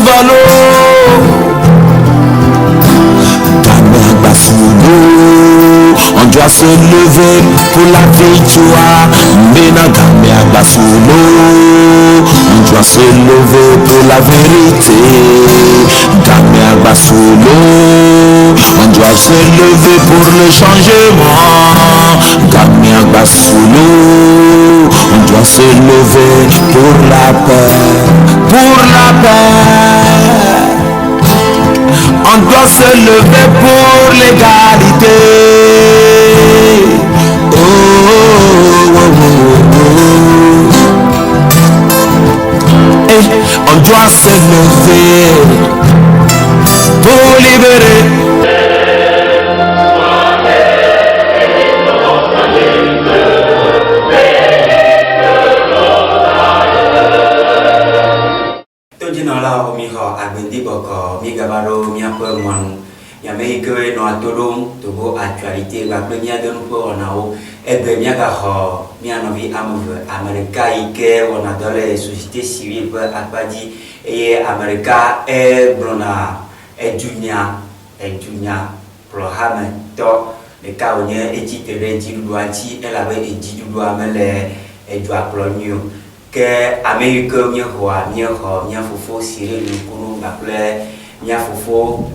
valo. On doit se lever pour la victoire. Menagame Agbasolo. On doit se lever pour la vérité. Game Agbasolo. On doit se lever pour le changement. Game Agbasolo. On doit se lever pour la paix. Pour la paix. On doit se lever pour l'égalité. Oh, oh, oh, oh. Et on doit se lever pour libérer. Agbendi boko mi gabaro mi apo mon ya me ke no atodom to go actualité la première de nous pour na o ebe mi aga ho mi anovi amuve America ike ona dole société civile pour akpadi et America e brona e junior programme to le ka onye ejitere jiduanti elabe ejidu amele e do aplonio que Amérique mi fofo Cyril Nkoulou m'appelait mi fofo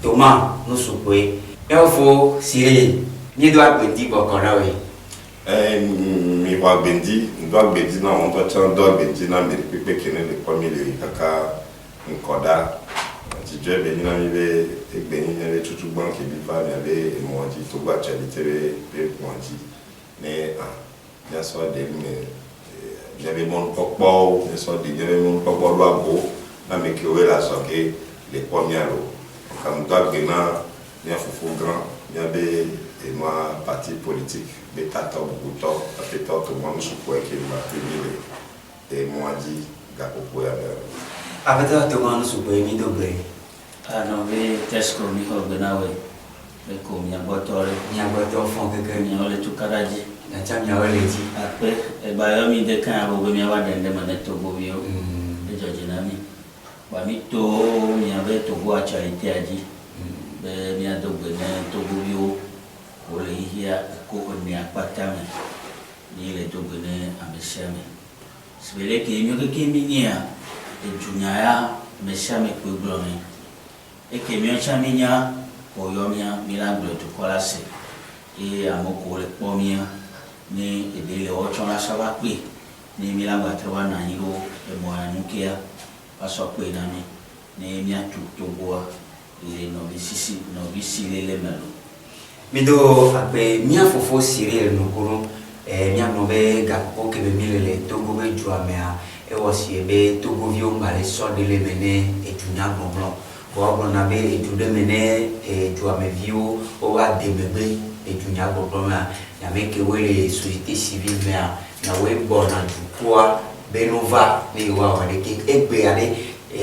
Thomas nous soupé mi fofo Cyril mi doit bendi bokora we mi wa bendi na on doit chan doit bendi na mi pepe kene le premier le kaka nkoda ti je bendi na mi be egbeni le tutu bank bi fa mi be mo di to gba charité be mo di ne ya so de mi j'avais mon popo, je suis dit, j'avais mon popo loabo, na me kiwe la soke les premiers lots. Comme toi, vraiment, il y a fou grand, il y avait moi parti politique, mais tata beaucoup de temps, après tout le monde se croit qu'il m'a publié et moi dit, gapopo ya bien. Après tout le monde se croit mi doble. Ah non, mais Tesco mi ho benawe, mais comme il y a botol fond que il y a le tout karaji. Na cham ya wale ji Après, et bah mi de quand vous mi avoir des manettes au bovio, de Georginami. Bah mi to mi avait to go à charité a dit, mi a double to bovio, pour le hia ko on a pas tame, ni le double à mechame. C'est vrai que mi que minia et junia mechame ko blonné. Et que mi chaminia ko yomia milagro to colase. Et à mon ko le pomia ni ebele ochona sabakwe ni milagwa tewa na yiro e mo anukia pasokwe nami ni mia tutoboa ile no bisi lele melo mido ape mia fofo Cyril Nkoulou mia no be gapo ke be milele togo be juamea e wosi ebe togo vio mbale so de le mene e tunya gbongbon bo na be e tude mene e juame vio o wa de bebe et du Niago Broma, il y a que les sociétés civiles, mais il y a bon du poids, Benova, mais il y a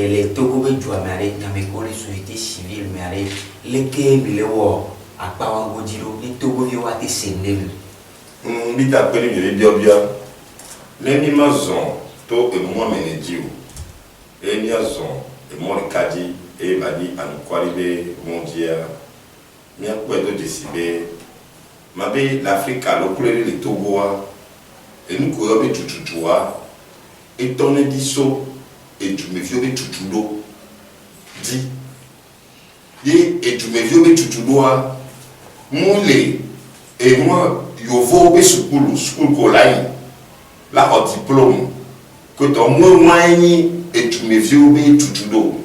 les Togo et Juamare, il y a les sociétés civiles, mais les Kémiléo, à Pawangodiro, les Togo Vioa et Sénel. Bita appelé les Biobia, les Nimazon, to et moi Ménédio, les Niazon, et moi le Kadi, et Mali, à nous qualifier mondial, il y a quoi de décider. Mabe l'Afrique a l'okulé les Togoa et nous couillons tututua et tonne disso et tu me vieux tutudo dit et tu me vieux tutudoa moulé et moi yovo be school kolai la au diplôme que ton moi et tu me vieux tutudo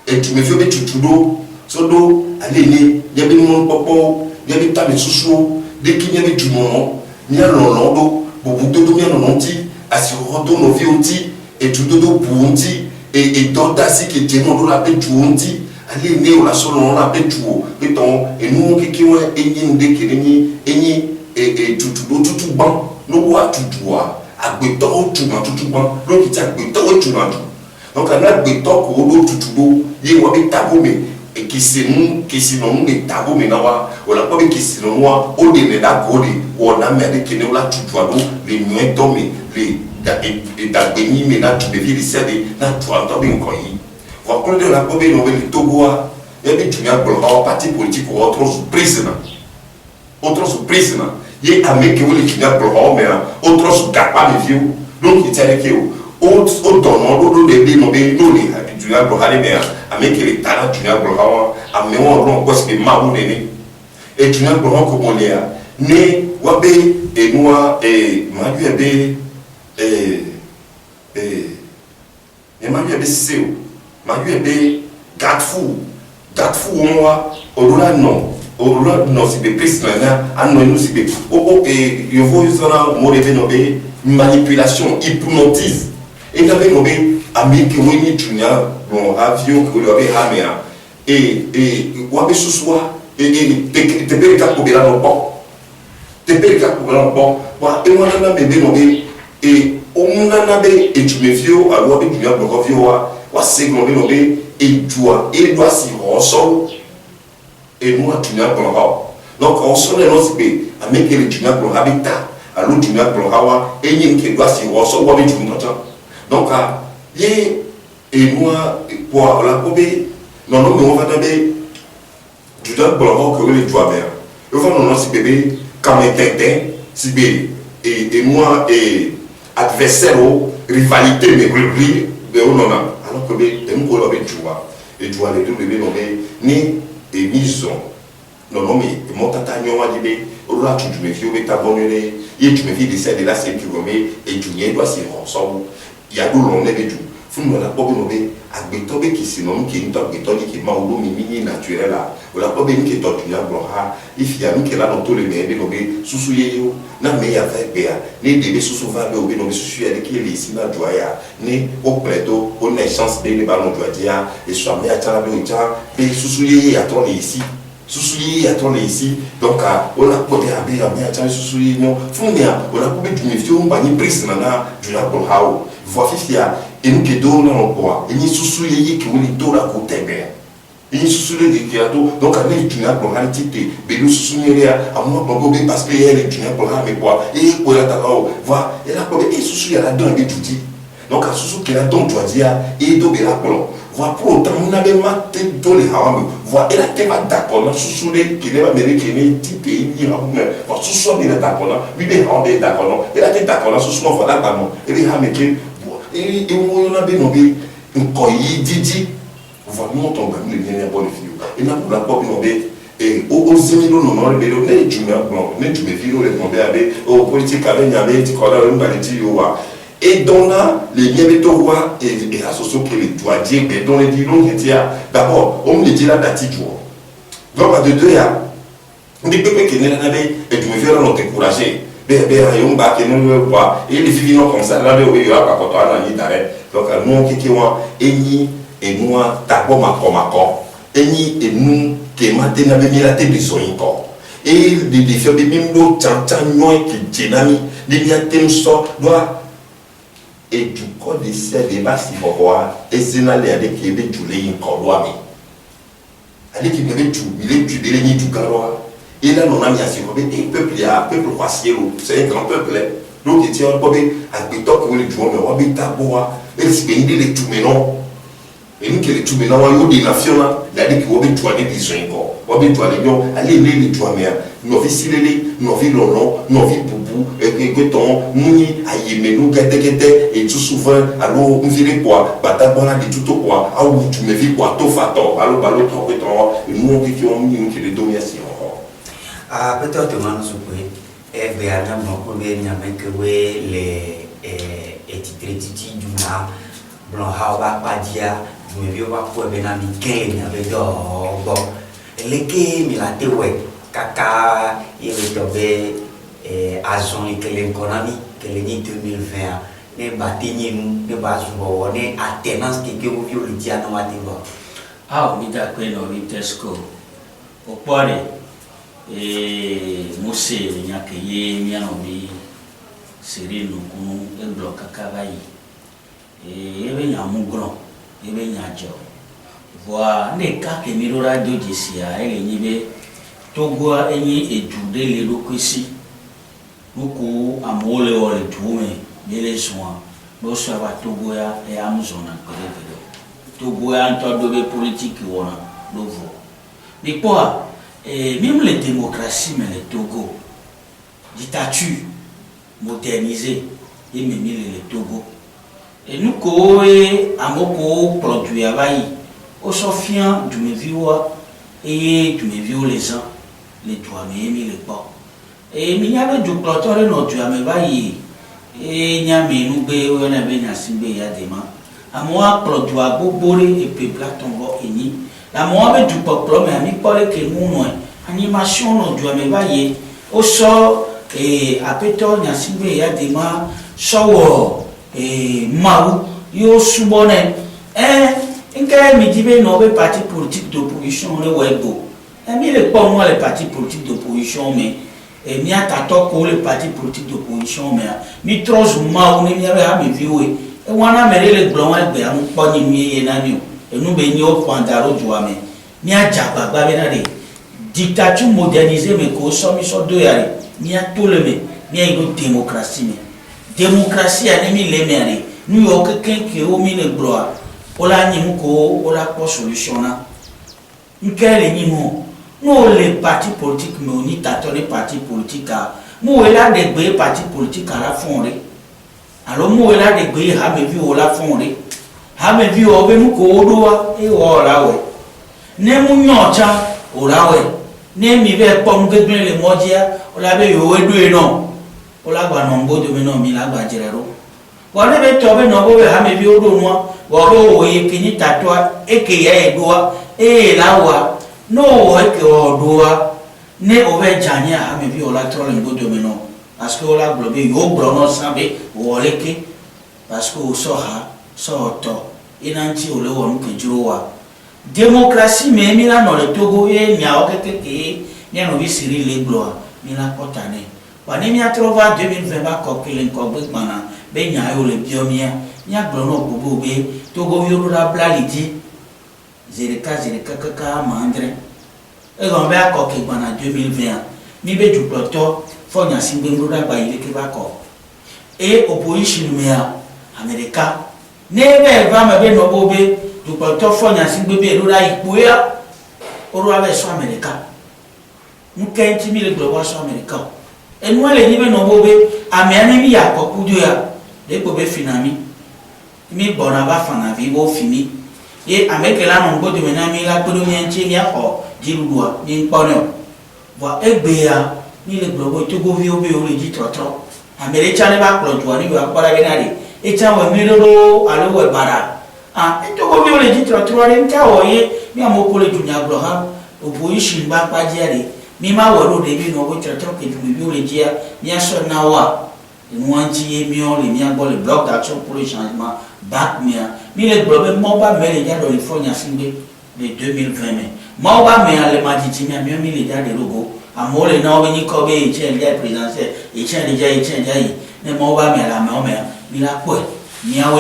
et tu me vieux tutudo sodo allez yabe mon popo yabe tabe susu de ki yabe du mono nya lolondo bobuto do nya nonti asiro no vioti et tu dodo punti et donda si que temo do la petuonti allez né o la solo la petuo et ton et nous qui ouais enyi ndeke enyi et tutu ban no wa tutua agbeto tutu ban lo ki ta agbeto tutu donc on a agbeto ko do tutu ye wa be tabome et qui sinon les tabou menawa ou la pomme qui sinon moi au dîner d'accord ou on a mis qui ne la tutoie les nuits tombés les d'abeni mais là tu devais les servir là tu entends bien quoi Pour prendre la première nouvelle Togo, il y a des parti politique ou autre président. Autre président. Il y a un mec qui veut les Kenya pour mais autre capable de vivre. Donc il tient avec eux. Autant non, des nommés, nous les Junior Brohari, mais un mec qui est talent Junior Brohari, un mémoire long, quoi, c'est marron né. Et Junior Brohari, comme on est, né, Wabe, et moi, et Manuebe, Manuebe Seo, Manuebe Gatfou, moi, au-delà non. Au-delà non, c'est des prises maintenant, à nous, c'est des. Et je vois, manipulation, hypnotise. Et nous avons ami qui est junior, bon, avion, qui est hamera. Et Wabe Souswa, et te peux le cas pour la non-pas. Te peux le cas pour la non-pas. Et moi, on a bébé, et on a bébé, et tu me vieux, à Wabe Junior, pour vieux, c'est qu'on et doit s'y ressort. Et nous, tu n'as pas le donc, on sonne les à mettre les juniors pour l'habitat, à l'autre junior pour l'hawa, et il y a qui doit s'y ressort, donc, et moi, pour la probée, non, mais on va donner junior pour l'hawa que les doigts bien. Et on va nous lancer bébé, comme un tintin, si bébé, et moi, et adversaire, rivalité, mais brûlé, de on en a. Alors que bébé, et nous, on va jouer. Et tu vois les deux bébés nommés ni et mise non mais mon tata nyoma dit là tu me fais au t'abonner et tu me fais décès de la scène qui remet et tu n'y dois s'y ensemble il y a deux longs nez du fou nous la pobe nommé à bétobe qui sinon qui est une béton qui m'a ou mimi naturel là ou la pobe qui est tortue à bloha il y a nous qui là dans tous les mêmes nommé sousouye yo na me ya fait béa ni bébé sousouva be obi nommé sousouye avec qui les sina joya ni au préto on a chance de les ballons joya et soit me ya tala be oja et sousouye ya tourner ici sousouye ya tourner ici donc on a pobe ya be ya me ya tala sousouye non funia on a pobe tu me fio on bani prise nana joya pour hao voici fia et nous qui donnons dans bois et ni sousouye qui on est la côté bien il se souvient de Kiato, donc avec les juniors pour la tité, mais nous se souvenons à moi pour gober parce que les juniors pour la mais quoi, et pour la tarot, voilà, et là pour les sous-sous, il y a la donne de tout dit. Donc à sous-sous qui la donne, tu vas dire, et d'où la colonne. Voilà, pour autant, on avait maté dans les haram, voilà, et là, tu vas d'accord, sous-sous les qui n'est pas américain, type pays, voilà, sous-sous les d'accord, lui, les rendez d'accord, et là, tu es d'accord, sous-sous, voilà, et les américains, et on a bien nommé, un coï, Didi. Voilà, nous on va nous les bonnes filles. Et nous la pop nommé et aux émilos non les bélos les juniors blancs, les juniors filles les tombés avec aux politiques avec n'avait dit qu'on a une maladie et donc là les biens de roi et associés que les doigts dire mais dans les dilons qui tient d'abord on me dit la date du jour. Donc à de deux ya des bébés qui n'en avaient et tu me fais nous décourager. Bébé on va que nous voir et les filles non comme ça là il y a pas quand on a ni d'arrêt. Donc nous qui et ni et moi, d'abord ma corps, et nous, qui maintenant mis la tête de son corps. Et les défis, même l'eau, t'entends, qui t'enami, les miens t'aiment ça, doit. Et du coup, les serres des basses, il faut voir, et c'est là, avec qui est du lait, encore, mais. Avec qui est du lait, du galois. Et là, on a mis à ce peuple, il y a un peuple roissier, c'est un grand peuple. Donc, il tient un peu à Pétoc, où les joueurs, mais on va bien taboua, et c'est bien, il est tout maintenant. Et nous qui les tout maintenant, on a des nations là, il y a des qui ont des toits des gens encore. On a des toits des gens, allez les toits mais nous avons silélé, nous avons lolo, nous avons boubou, et que ton, nous y aïe, nous gâte et tout souvent, alors nous y quoi, batabola de tout au quoi, ah où tu me vis quoi, tout fato, alors ballot, et nous on dit qu'on nous qui les domine si encore. Ah, peut-être que nous sommes et bien, nous avons que les étiquettes du na, blanc, hawa, padia. Je me vois pour benami keng avec bon les que mi la tewe kaka il est tombé agent et que l'économie que l'année 2020 ne batini nous ne bazubo ne alternance que vous vieux le dia no matimbo ah mi da ko no vitesco o pare mose nyake ye mi ano mi serino kunu e bloc kaka bayi ebe nyamugro ebe nyajo voa ne ka ke mirora do jesia ele nyibe togo enyi edude le lokwesi nuku amole ole tume bele soa no so ba togo ya e amazon na kele Togo a entendu politique on a nouveau. Mais quoi, même les démocraties, mais les Togo, dictature modernisée, et même les Togo. Et nous, quand on produit au Sofian, du me viwa et du me viwa les gens, les doigts, mais les pas. Et il y a du planteur et notre me vaille. Et il y a mes noubé ou un abbé Nassimbe Yadema. À moi, produit à Bobori et Pepla Tombo Eni. La moi, du peuple, mais à mi parler que nous, animation, notre doigt me vaille. Au sort, et à Pétor Nassimbe Yadema, Shawo et Maou, yo subonne. Quand me dit non, les partis politiques d'opposition, le webo. Mais les pas moi les partis politiques d'opposition, mais il y a tatoko les partis politiques d'opposition, mais mi trop mal, on y avait à me vivre. Et on a mêlé les blancs et bien, on pas ni mieux et n'anio. Et nous baignons au Pandaro du Amé. Ni à Djaba, Babinade. Dictature modernisée, mais qu'on soit mis sur deux arrêts. Ni à tout le monde. Ni à une démocratie. Démocratie a mis les mères. Nous avons quelqu'un qui a mis les blancs. Ola nimuko ola pas solution na nkele nimu nous les partis politiques mais on y tâtonne les partis politiques nous là des gbe partis politiques à la fondé alors nous là des gbe ha me vi ola fondé ha me vi obe mu ko odoa e ola we ne mu nyocha ola we ne mi be pom gbegbe le modia ola be yo edu e no ola gba no mbo do me no mi la gba jerero wale be tobe no bo be ha me vi odo no wọ́n wò ye kìíní tàtọ́ eke ya ẹ̀dọ́wà làwà n'o eke ọ̀dọ́wà ní ọ̀bẹ jànyẹ́ àmì bí ọ̀la tọ́lẹ̀ ńgbọ́dọ̀ mi náà parce que ọ̀la gbọ̀lọ̀ bí yóò gbọ̀lọ̀ náà sábẹ́ wọ̀lẹ́kẹ́ parce que o sọ̀ha sọ̀tọ̀ iná tí o lè wọ̀ ní kejìló wa démocratie mais mi la nọ̀ le Togo ye miawo kékeré mià nọ̀ bí siri lè gbọ̀lọ̀ mi la kọ́ta ne wà ní mià trọ́ va 2020 bá kọ́ kelen kọ́ gbé gbọ̀nà bẹ́ẹ̀ nyà yóò lè bí ọ mià mià gbọ̀lọ̀ náà gbogbo bẹ́ẹ̀ Togo violo la blalidi zereka kaka mandre e gon be akoke gbana 2020 mi be du ploto fo nya singbe ndoda gba ile ke ba ko e opposition mea America ne be va me be no bobe du ploto fo nya singbe be ndoda ipo ya oru ave so America nkenti mi le glo wa so America e no le ni be no bobe amiani mi ya ko kudo ya de ko be finami mi bona ba fana vi bo fini e ameke la no ngodo mena mi la kodo mi enche mi aho jirudua ni npono wa egbe ya ni le globo Togo vi obe o le ji trotro amere chane ba klodua ni wa kwara benari e cha wa mi ro alo we bara Togo vi o le ji trotro re nta o ye mi amoko le junya Abraham opposition ba pajiare mi ma wo ro de bi no go trotro ke ju bi o le ji ya mi aso na wa nous avons dit que nous avons le bloc d'action pour le changement. Mais le problème, je ne sais pas si fonds de 2020. Je ne sais pas si les médias de robots. Je ne sais pas si les médias présidentiels. Je ne sais pas si les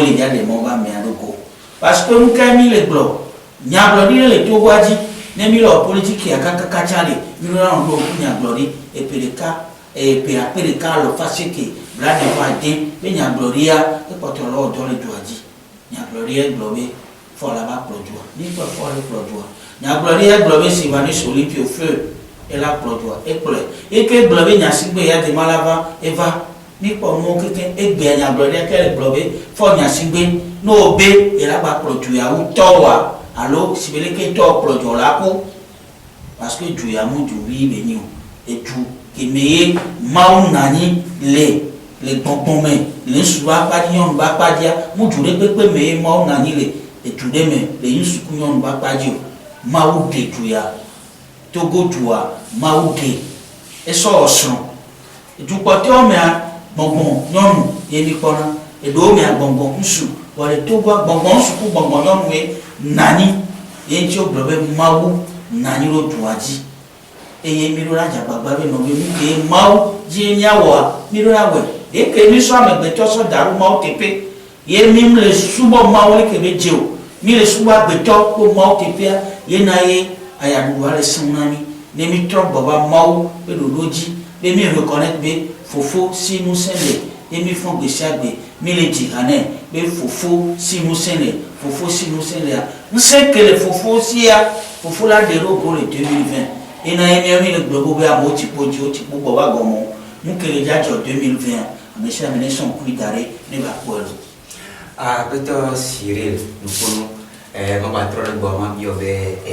médias de robots. Parce que nous avons mis le bloc. Nous avons dit que les Togoadis, nous avons mis la politique qui a kachali. Nous avons dit que et puis le cas, et puis après le cas, le facile la ne va dire mais nya gloria e poto lo do le doaji nya gloria globe fo la ba produire ni ko fo le produire nya gloria globe si va ni soli pi au feu et la produire e ple e ke globe nya sigbe ya de malava e va ni ko mo keke e gbe nya gloria ke le globe fo nya sigbe no be e la ba produire u towa allo si bele ke to produire la ko parce que du ya mu du wi be ni e tu ki meye maun nani les bonbons mais les souvent pas dire on va pas dire mon jure pepe mais moi on a ni les tout de mais les suku on va pas dire maou de tuya Togo tuya maou de et so son et du côté on met bonbon non et mi kona et do me bonbon nsu wale Togo bonbon suku bonbon non we nani et tu blobe maou nani ro tuaji et yemi ro la jababa be no be mi maou je nyawa mi ro la we et que nous sommes avec des choses d'arôme TP et même les sous-bois maoulés que les géo mais les sous-bois béton pour mau TP et naïe aya douar les sonami les mitrop baba mau et le lodji les mi reconnaître be fofo si nous sommes et mi font chaque mi les tiranes mais fofo si nous sene on sait que le fofo aussi a fofo la de pour le 2020 et na emi le globo be abo ti po ba gomo nous que les judge 2020 mais ça mené son coup d'arrêt ne va pas ah peut-être Cyril nous prenons on va trop le bon bio be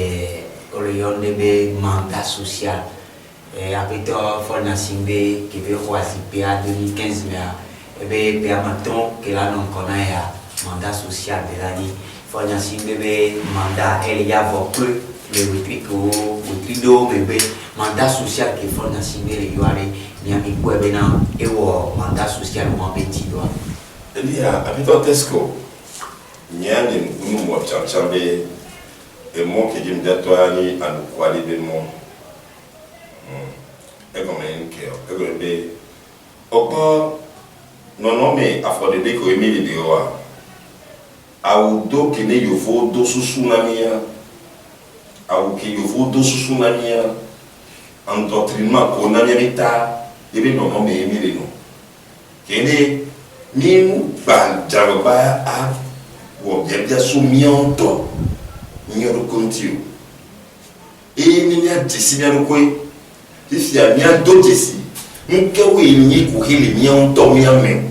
orion de mandat social après toi Fona Simbe qui veut choisir PA 2015 mais be PA maintenant que là non connaît mandat social de l'année Fona Simbe mandat elle y a beaucoup le trido bébé mandat social que Fona Simbe le yoare ni ami quoi bena et wo mandat social mo petit doit il y a habituellement Tesco nyani unu mo chambe et moi qui me dis toi ni anu kwali de mo e comme un cœur e comme be oko non mais afro de ko emi video au do que ne yo vo do susunamia au que yo vo do susunamia endoctrinement ko na mérita e be non mais emi le no kene ni ba jagoba a wo bien soumianto nyoro kontio e ni ya disibia ko if ya mi ado jesi nke we ni ku hele mi on to mi ame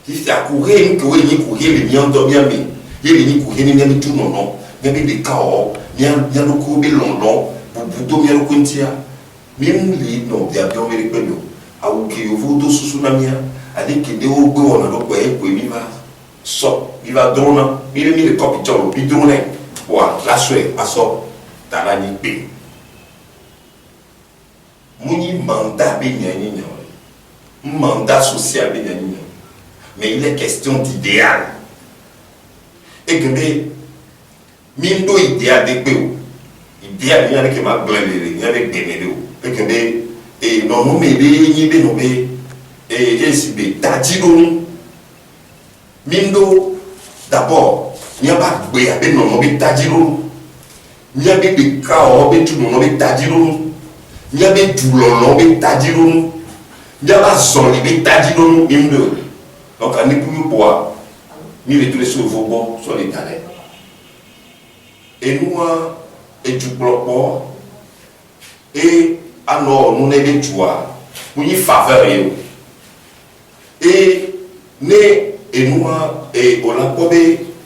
if ya ku he nke we ni ku hele mi on to mi ame ye ni ku he ni mi tu no no me bi de ka o mi ya no ku bi london bu do mi ro kuntia mi li no dia bi o mi pe do awu ke yo vo do susu na mi ade ke de o gbe wona do ko e ko mi va so mi va drona mi le copy choro bi drone wa la sue aso tala ni pe Mouni mandat béni mandat social béni mais il est question d'idéal et que mindo idéal de peu idéal il y a que ma blende il y a avec des mélos et que et non mais ni be no be et si be tadiro mindo d'abord il y a pas be avec non be tadiro il y a be ka be tu non be tadiro Nyabe dulolo be tadiro nyaba zoli be tadiro imdo donc ani pour bois ni les tous sur vos bords sur les talents et nous et du bloc et alors nous n'avons pas joie pour y faveur et ne et nous et on a pas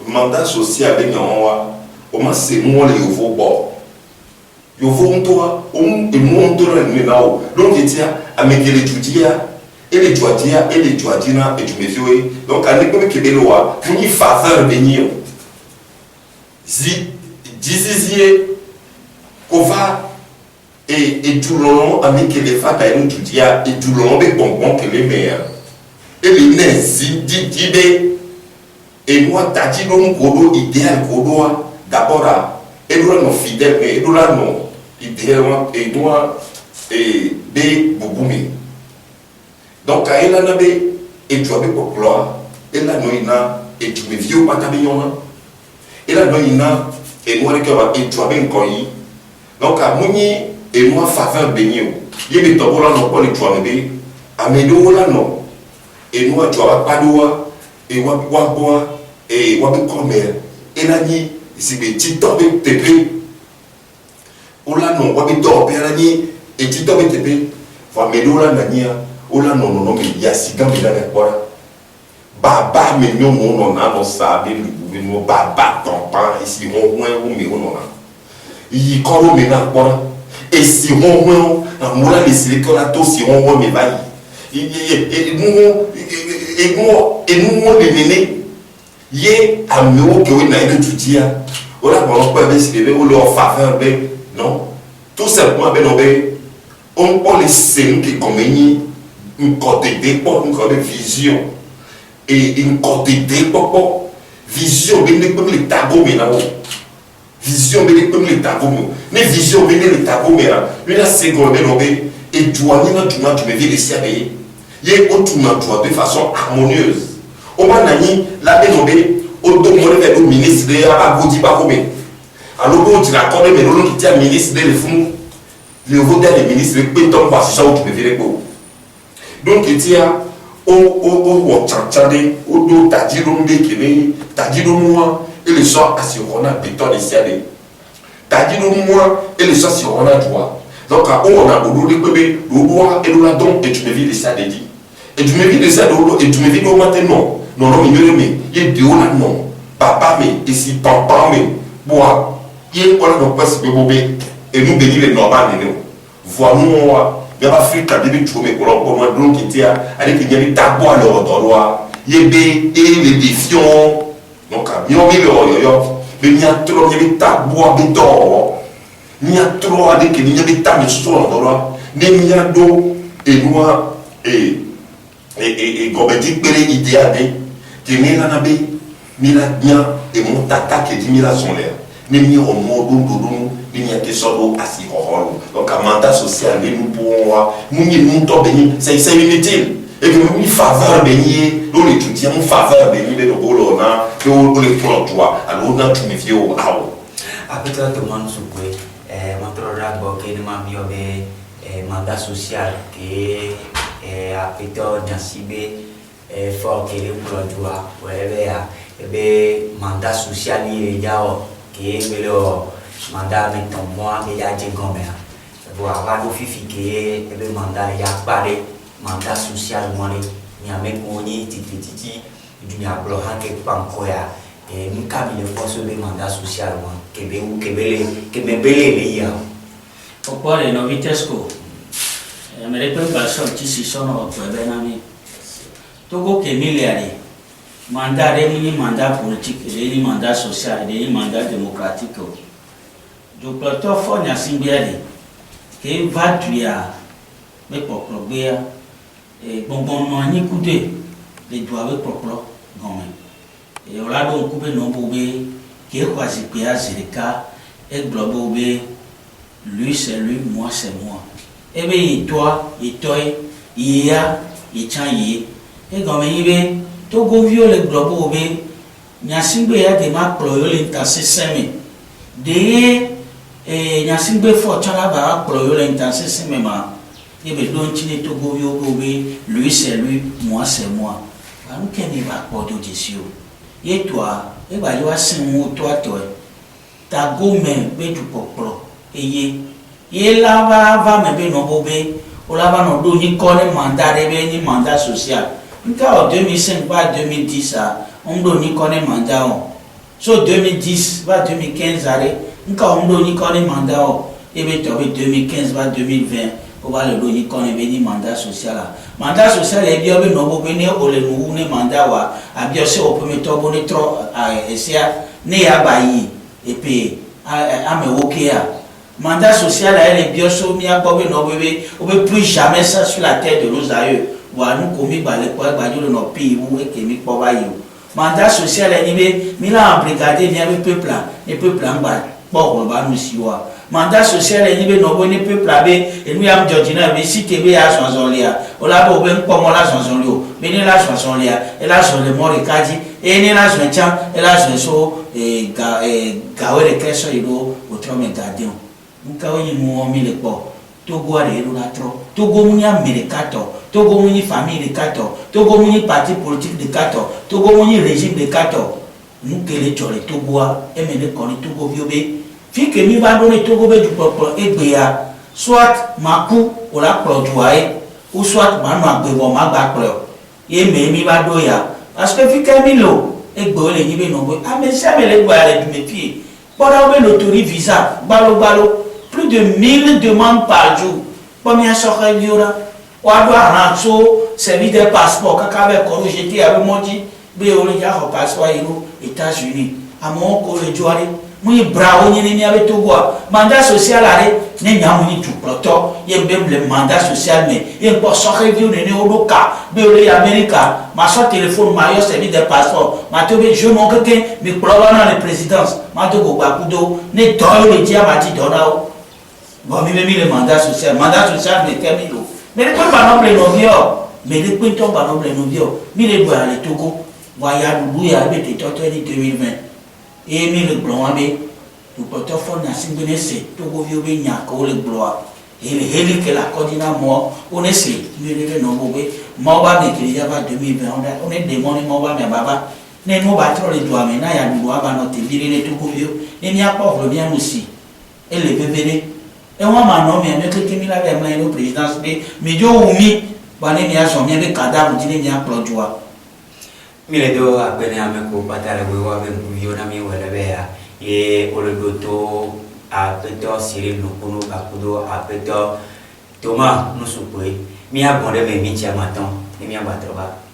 mandat social de nyawa au moins c'est nous les vos bords yo vont toi et mon tour le nao donc il tient à me dire étudia et les joadia et les joadina et tu me fais donc à l'époque que beloa pour y faveur venir si disizier qu'on va et tout le long avec les femmes à une étudia et tout le long avec bonbon que les meilleurs et les nez si dit et moi t'as dit non kodo idéal kodo d'abord et nous sommes fidèles mais nous sommes idéalement et nous et be boboumi donc à elle n'a be et tu as be pour gloire et là nous ina et tu me vieux pas tabiona et là nous ina et nous et tu as be encore donc à moni et moi faveur bénio il me tombe là non pas les tu as be amédo là non et nous tu as pas doa et wa bois et wa be comme et là ni si be ti tombe tepe ola non wa be do pe ala ni e ti tombe tepe fa me do la nania ola non me ya siga me la pora baba me nyo mo no na no sa be lu no baba tompa e si mo mo e me no na yi ko me na pora e si mo na mo la le si ko la to si mo me ba e mo de nene ye ameo que oui na étudia ola bon pas be si bébé ou leur faveur be non tout simplement be no be on peut les signes qui comme une côté des pour une côté vision et une côté des pour vision be ne comme les tabou mais là vision be ne comme les tabou mais vision be ne les tabou mais là la seconde be no be et toi ni na tu me vis ici à payer ye autour toi de façon harmonieuse au moins nani la bénobé au dos mon le ministre de aba godi ba komé alors on dit la connaît mais l'on qui tient ministre de le fond le voter les ministres pe ton pas ça où tu me verrais beau donc il tient o tchantsade o do tadiro de kele tadiro moi et le soir assurona béton de ciel tadiro moi et le soir assurona joie donc on a boulot de bébé doua et la don et tu me vis de ça dit et tu me vis de ça et tu me vis au matin non il me il de on non papa mais ici papa mais bois il on a donc pas si bébé et nous bénir les normal nous voir nous il y a Afrique qui a des choses mais pour moi donc qui tient avec il y a des tabous à leur droit il y a des les défiants donc il y a mais il y a trop il y a des tabous à béton il y a trop à des il y a des tabous sur leur droit il y a d'eau et noir et comme dit que les idéal qui met la nabe mila bien et mon tata qui dit mila son l'air ni mi au monde ni que solo asi horror donc un mandat social nous pour nous to béni c'est inutile et que nous faveur béni nous l'étudiant nous faveur béni de bolo na que le pour toi alors on a tout me vieux awo après tout le monde soupe montrera que nous m'a mis au mandat social que après tout Nyansibé fort que le pour toi ouais mandat social il y a que le mandat maintenant moi mais il y a des gommes voir va do fifi que le mandat il y a paré mandat social moi il y a même oni titi du nya blo ha que pas encore ya et nous kabile force le mandat social moi que me belé les ya pourquoi les novitesco me repère pas ça petit si sono benami togo que milliards mandat ni mandat politique ni mandat social ni mandat démocratique du plateau fort Nyasimbiade que va tuer mais pour progrès et bon ni coudé les doigts avec propre gomme et on a donc coupé non bobé qui est quasi pia zirika et globobé lui c'est lui moi c'est moi et bien toi il y a il tient et gomme il Togo viole globo be Nyasimbe ya de ma ployole ntase seme de Nyasimbe fo chala ba ployole ntase seme ma yebe don chine Togo viole lui c'est lui moi c'est moi ba nkeni ba podo jesio ye toi e ba yo asin toi ta gome be du poplo ye la va me be no bobe o la ba no do ni kone mandat be ni mandat social en 2005 va 2010 on doit ni connaître mandat so 2010 va 2015 arrêt on doit ni connaître mandat et bien 2015 va 2020 on va le donner connaître ni mandat social est bien no bo venir o le nou ne mandat wa a bien se au premier temps on est trop essayer ne ya bayi et puis a me okia mandat social est bien so mi a bo no bébé on peut plus jamais ça sur la tête de nos aïeux nous commis par les poids de nos pays où est qui pour mandat social animé mila en brigade vient le peuple en bas bon va nous siwa mandat social animé no bon peuple abe et nous am Georgina mais si tebe a son lia on la bo ben comme la son lio mais ni la son lia et la son le mori kaji et ni la son chan et la son so et gawe le keso ilo autrement gardien nous kawe ni mo mi le po Togo a la trop Togo munya mercato Togo muni famille de kato Togo muni parti politique de kato Togo muni régime de kato nous que les chole Togo et mene koni Togo biobe fi que mi va donner Togo be du peuple et béa soit maku ou la produire ou soit manu agbebo ma ba pro et mi va doya parce que fi que mi lo et gbo le ni be no bo a me ça me le gbo ale du me pied pour be l'autori visa balo plus de 1000 demandes par jour combien sera liora ou avoir un service de passeport quand avec corrigé avec mon dit be on y a passeport États-Unis à mon collège joari muy bravo ni avec Togo mandat social arrêt ne nyamu tout proto yembem le mandat social mais il peut sortir du ne odoka be le America ma so téléphone ma yo service de passeport ma to be je mon quelqu'un mais probablement la présidence ma to go bakudo ne to le dia ma ti donao bon mi le mandat social mais terminé mais les gens pas non non vieux mais les gens pas non non vieux mi les doit aller Togo voyage bouya be te 2020 et mi le blanc abe le portefeuille Nyasimbe c'est Togo vieux be nya ko le blanc et le heli que la coordina moi on essaie mi le non bobé Moba me qu'il y a pas 2020 on est démoni moba me baba ne mo ba trop les doigts mais na ya du aba no te dire les tout bio et mi a pauvre bien aussi et les bébés et on m'a nommé avec qui mi la be ma no présidence de mi jo umi ba ne mi a so mi be cadavre dire mi a plodjoa mi le do a bene a me ko patale we wa be bio na mi wala be ya e o le doto a peto Cyril Nokunu Bakudo a peto Thomas Nusukwe mi a bonde me mi tia maton et mi a battre ba